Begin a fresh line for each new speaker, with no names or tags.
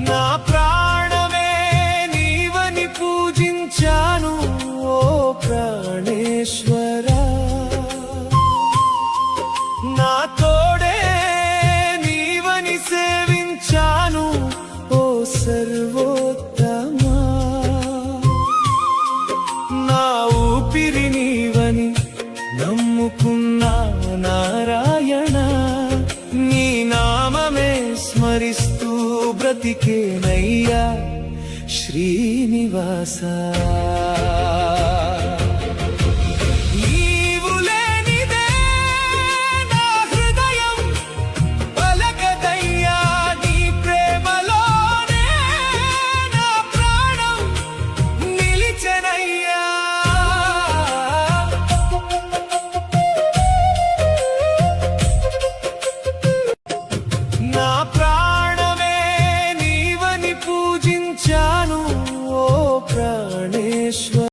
నా ప్రాణమే నీవని పూజించాను ఓ ప్రాణేశ్వరా. నా తోడే నీవని సేవించాను ఓ సర్వోత్తమా. నా ఊపిరి నీవని నమ్ముకున్నా నారాయణ. నీ నామమే స్మరిస్తూ బ్రతికేనయ్యా శ్రీనివాస. నా ప్రాణమే నీవని పూజించాను ఓ ప్రాణేశ్వర.